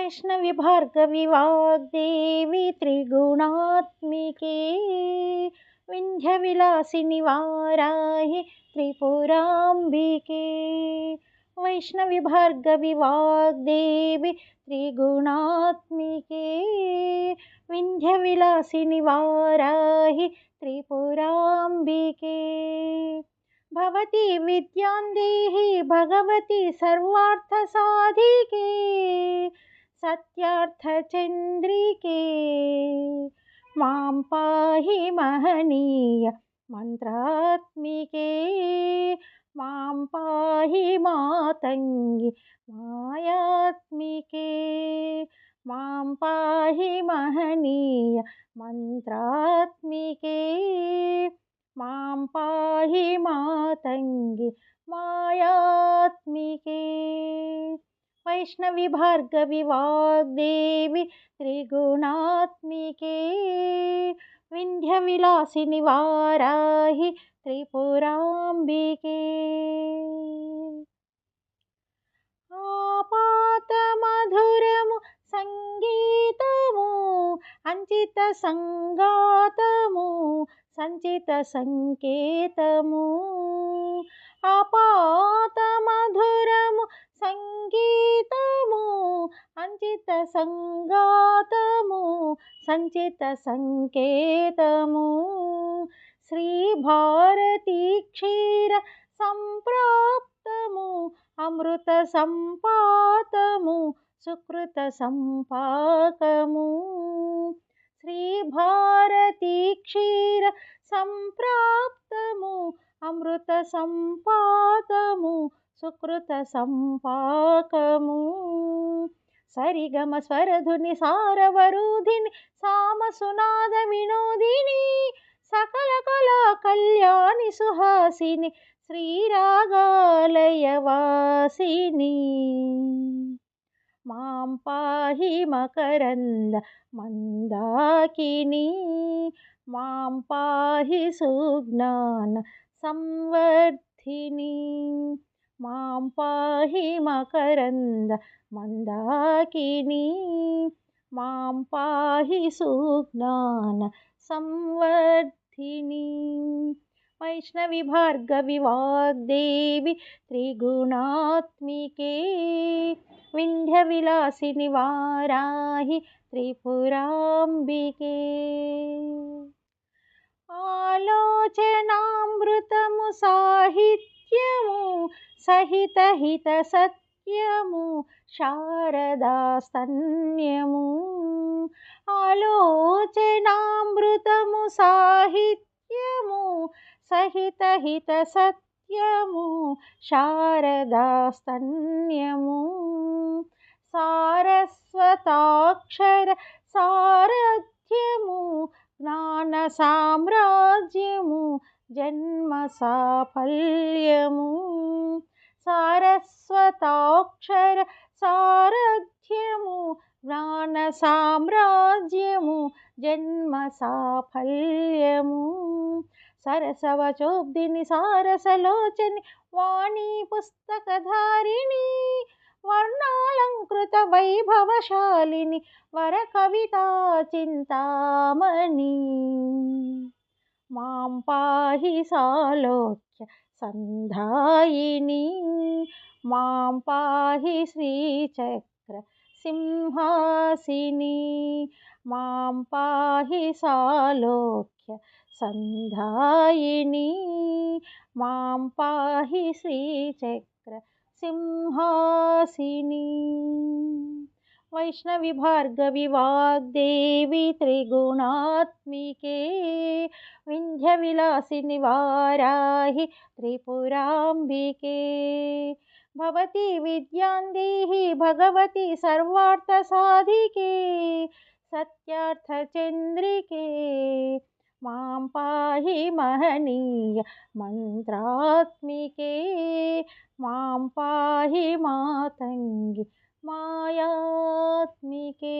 वैष्णवी भार्गवी वाग्देवी त्रिगुणात्मिके विन्ध्यविलासिनि वाराहि त्रिपुराम्बिके। वैष्णवी भार्गवी वाग्देवी त्रिगुणात्मिके विन्ध्यविलासिनि वाराहि त्रिपुराम्बिके। भवती विद्यां देहि भगवती सर्वार्थसाधिके सत्यार्थचन्द्रिके। मां पाहि महनीय मंत्रात्मिके मां पाहि मातंगी मायात्मिके। मां पाहि महनीय मंत्रात्मिके मां पाहि मातंगी मायात्मिके। वैष्णवी भार्गवी वाग्देवी त्रिगुणात्मिके विन्ध्यविलासिनि वाराहि त्रिपुराम्बिके। आपातमधुरमु संगीतमु अंचित संगातमु संचित संकेतमु। आपातमधुरमु संगीतमु अंचित संगातमु संचित संकेतमु। श्री भारती क्षीर संप्राप्तमु अमृत संपातमु सुकृत संपाकमु। श्री भारती क्षीर संप्राप्तमु अमृत संपातमु सुकृत संपाकमु। सरिगम स्वरधुनि सारवरूधिनि सामसुनाद विनोदिनी सकल कला कल्याणि सुहासिनि श्रीरागालयवासिनी। मां पाहि मकरंद मंदाकिनी मां पाहि सुज्ञान संवर्धिनी। मां पाहि मकरंद मंदाकिनी मां पाहि सुज्ञान संवर्धिनी। वैष्णवी भार्गवी वाग्देवी त्रिगुणात्मिके विन्ध्यविलासिनि वाराहि त्रिपुराम्बिके। आलोचनामृतमु साहित्यमु सहित हित सत्यमु शारदास्तन्यमु। आलोचनामृतमु साहित्यमु सहित हित सत्यमु शारदास्तन्यमु। सारस्वताक्षर सारथ्यमु ज्ञान साम्राज्यमु जन्म साफल्यमु। सारस्वताक्षर सारथ्यमु ज्ञान साम्राज्यमु जन्म साफल्यमु। सरसवचोब्दिनि सारसलोचनि वाणी पुस्तकधारिणी वर्णालंकृत वैभवशालिनि वरकविता चिन्तामणि। मां पाहि सालोक्य संधायिनी मां पाहि श्रीचक्र सिंहासिनी। मां पाहि सालोक्य संधायिनी मां पाहि श्रीचक्र सिंहासिनी। वैष्णवी भार्गवी वाग्देवी त्रिगुणात्मिके विन्ध्यविलासिनि वाराहि त्रिपुराम्बिके। भवती विद्यां देहि भगवती सर्वार्थसाधिके सत्यार्थचन्द्रिके। मां पाहि महनीय मंत्रात्मिके मां पाहि मातंगी मायात्मिके।